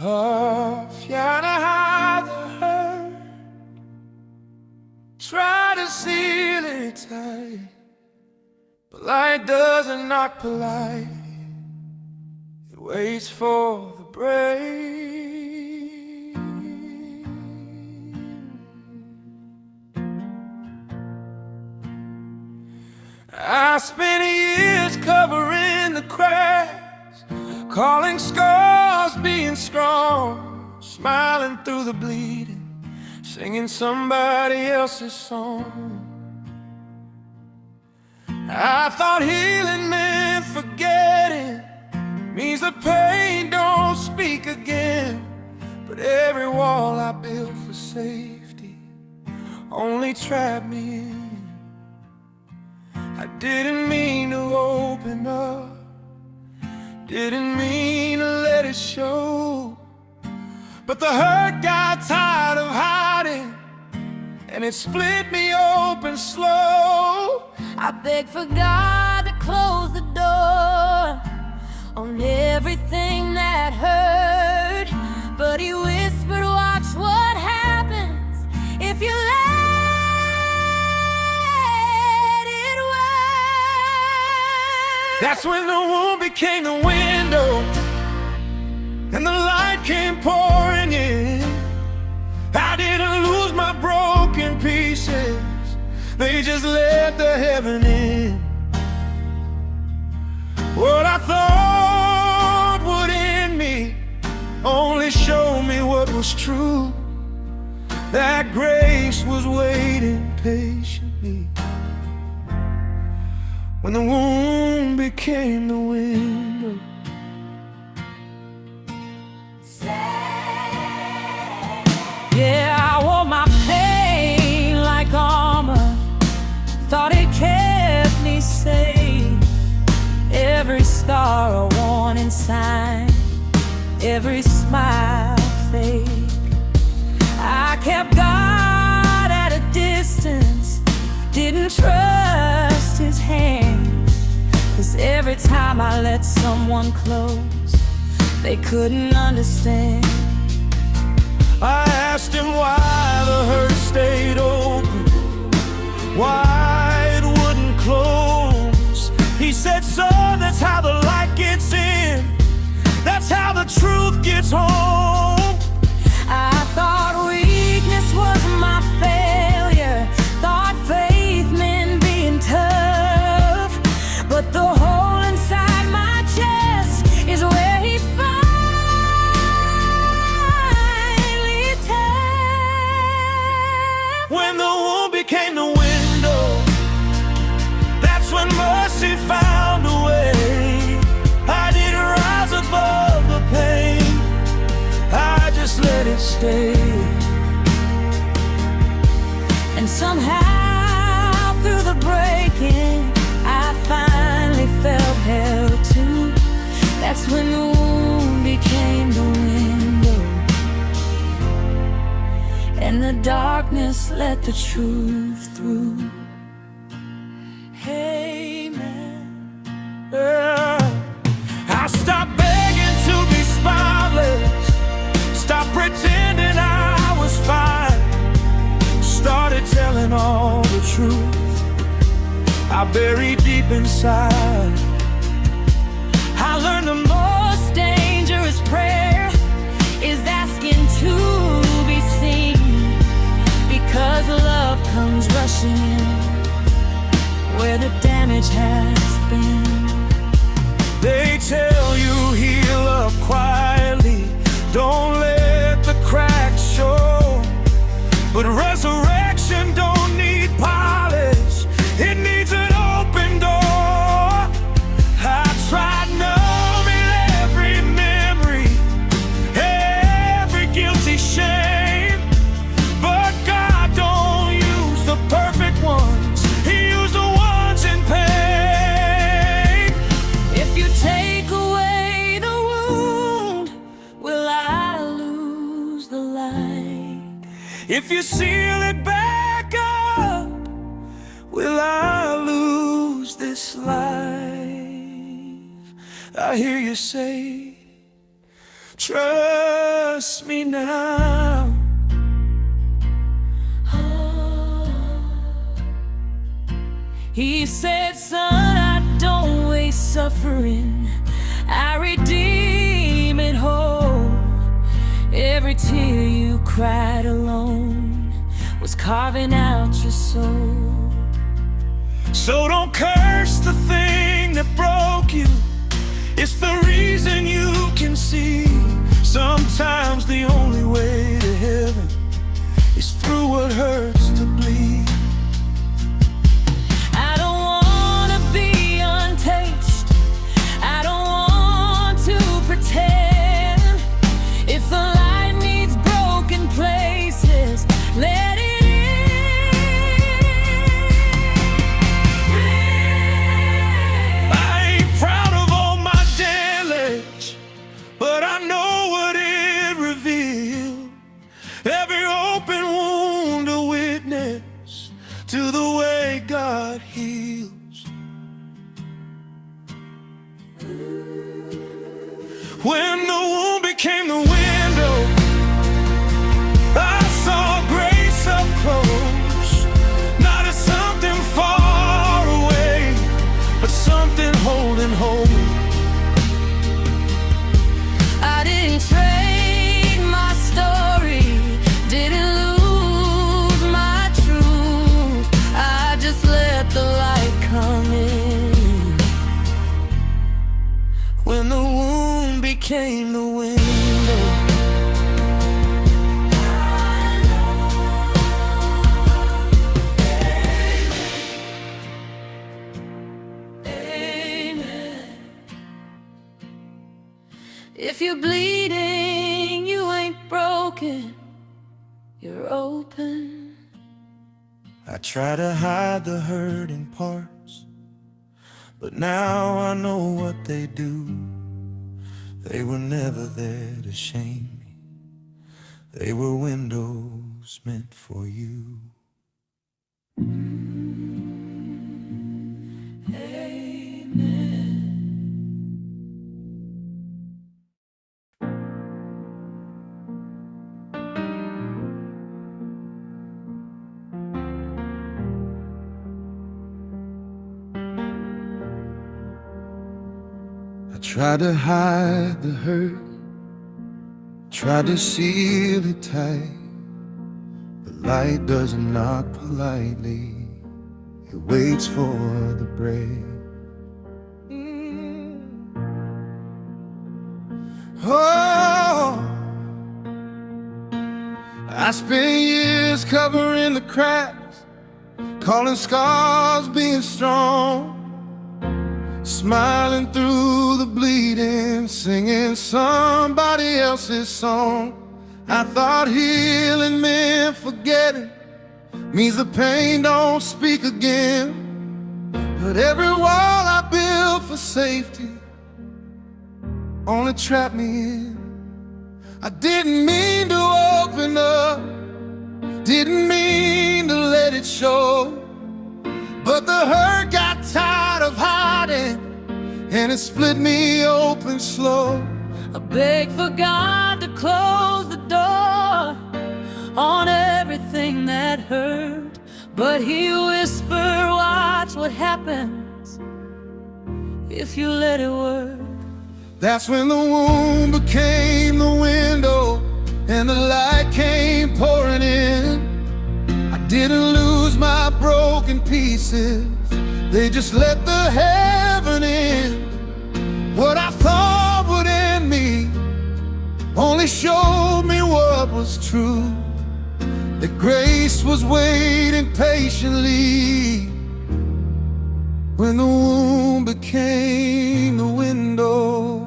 If you wanna hide the hurt, try to seal it tight, but light doesn't knock polite, it waits for the break. I spent years covering the cracks, calling scars being strong, smiling through the bleeding, singing somebody else's song. I thought healing meant forgetting, means the pain don't speak again. But every wall I built for safety only trapped me in. I didn't mean to open up, didn't mean to let it show, but the hurt got tired of hiding, and it split me open slow. I begged for God to close the door on everything that hurt, but He whispered, watch what happens if you let it work. That's when the wound became the window, and the light came pouring in. I didn't lose my broken pieces, they just let the heaven in. What I thought would end me only showed me what was true, that grace was waiting patiently when the wound became the window. Yeah, I wore my pain like armor, thought it kept me safe. Every scar a warning sign, every smile fake. I kept God at a distance, didn't trust His hand, 'cause every time I let someone close, they couldn't understand. I asked Him why the hurt stayed open, why it wouldn't close. He said, son, that's how the light gets in, that's how the truth gets home. I thought weakness was my failure, thought faith meant being tough, but the hole inside my chest is where He finally tapped. When the wound became the window, that's when mercy found a way. I didn't rise above the pain, I just let it stay. And somehow through the breaking, I finally felt held too. That's when the wound became the window, and the darkness let the truth through. Amen. Yeah. I stopped begging to be spotless, stopped pretending I was fine, started telling all the truth I buried deep inside. I learned the most dangerous prayer is asking to be seen, because love comes rushing in where the damage has been. They tell you heal up quietly, don't let the cracks show, but resurrection don't need polish, it needs an open door. I tried numbing every memory, every guilty shame, but God don't use the perfect ones, He used the ones in pain. If you take away the wound, will I lose the light? If you seal it back up, will I lose this life? I hear you say, trust trust me now. He said, son, I don't waste suffering, I redeem it whole. Every tear you cried alone was carving out your soul. So don't curse the thing that broke you. It's the reason you can see. Sometimes the only way to heaven is through what hurts to bleed. I don't want to be untouched, I don't want to pretend. If the light needs broken places, let it in. I ain't proud of all my damage, but I know what it revealed. Every open wound a witness to the way God heals. When the wound became the window, I saw grace up close. Not as something far away, but something holding home. I didn't trade my story, didn't lose my truth. I just let the light come in. When the wound became the window, If you're bleeding, you ain't broken, you're open. I try to hide the hurting parts, but now I know what they do. They were never there to shame me. They were windows meant for you. I tried to hide the hurt, tried to seal it tight. The light doesn't knock politely, it waits for the break. Oh, I spent years covering the cracks, calling scars being strong, smiling through the bleeding, singing somebody else's song. I thought healing meant forgetting, means the pain don't speak again. But every wall I built for safety only trapped me in. I didn't mean to open up, didn't mean to let it show, but the hurt got tired of hiding, and it split me open slow. I begged for God to close the door on everything that hurt, but He whispered, watch what happens if you let it work. That's when the wound became the window, and the light came pouring in. I didn't lose my broken pieces, they just let the heaven in. What I thought would end me only showed me what was true, that grace was waiting patiently when the wound became the window.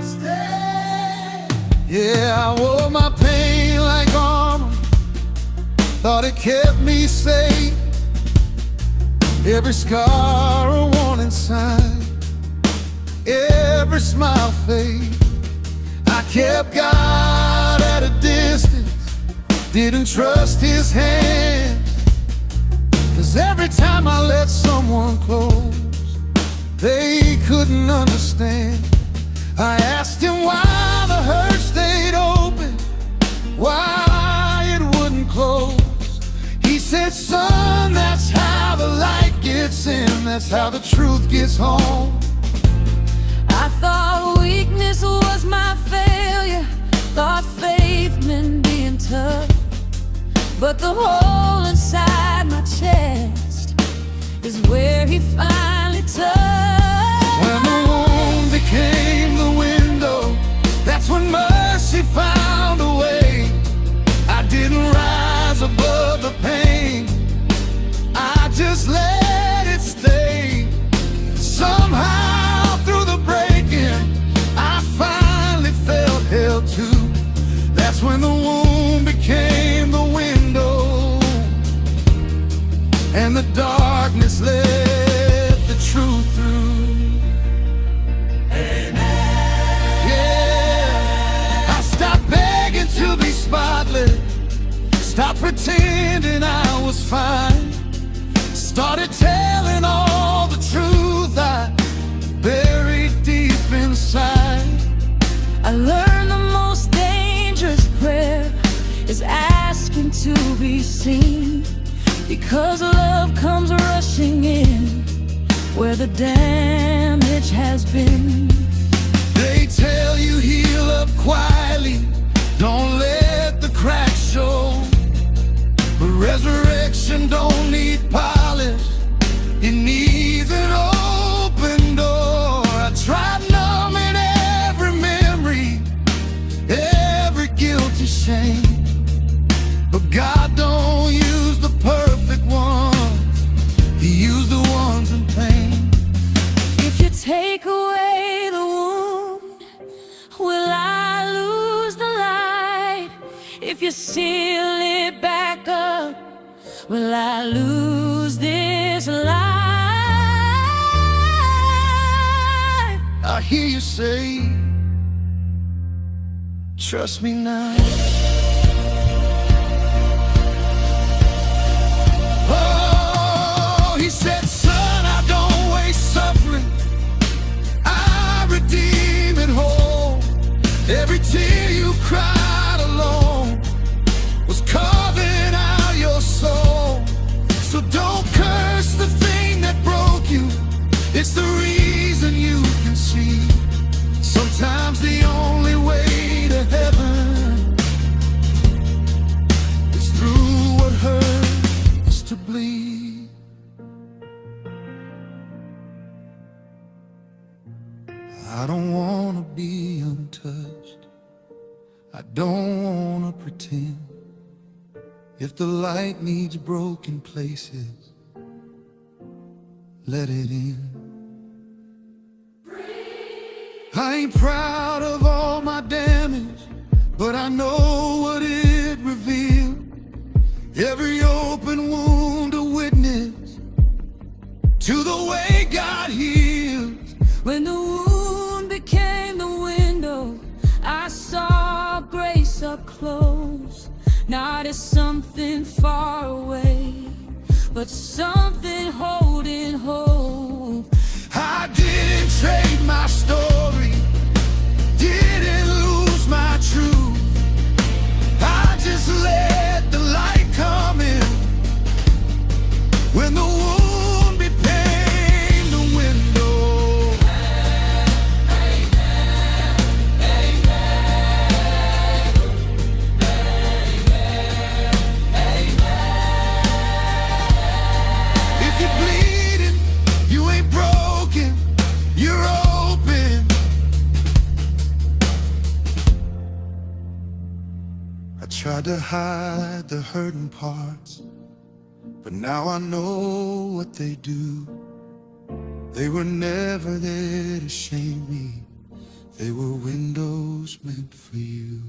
Stay. Yeah, I wore my pain like armor, thought it kept me safe. Every scar a warning sign, every smile fade. I kept God at a distance, didn't trust His hand. 'Cause every time I let someone close, they couldn't understand. I asked Him why the hurt gets in, that's how the truth gets home. I thought weakness was my failure, thought faith meant being tough, but the hole inside my chest is where he finally touched. When the wound became the window, that's when mercy found a way. I didn't rise above the pain, I just let it stay. Somehow through the breaking, I finally felt held to. That's when the wound became the window, and the darkness let the truth through. Amen. Yeah, I stopped begging to be spotless, stopped pretending I was fine, started telling all the truth I buried deep inside. I learned the most dangerous prayer is asking to be seen, because love comes rushing in where the damage has been. They tell you heal up quietly, don't let the cracks show, but resurrection don't need polish, it needs an open door. I tried numbing every memory, every guilty shame, but God don't use the perfect ones, He used the ones in pain. If you take away the wound, will I lose the light? If you seal it back up, will I lose this life? I hear you say, trust me now. Oh, He said, son, I don't waste suffering, I redeem it whole. Every tear you cried alone was carving out your soul. So don't curse the thing that broke you, it's the reason you can see. Sometimes the only way to heaven is through what hurts to bleed. I don't wanna be untouched, I don't wanna pretend. If the light needs broken places, let it in. I ain't proud of all my damage, but I know what it revealed. Every open wound a witness to the way God heals. When the wound became the window, I saw grace up close. Not as something far away, but something holding hope. I didn't trade my story, didn't lose my truth. I just let the light come in. When the wound became the window. If you're bleeding, you ain't broken, you're open. I tried to hide the hurting parts, but now I know what they do. They were never there to shame me, they were windows meant for you.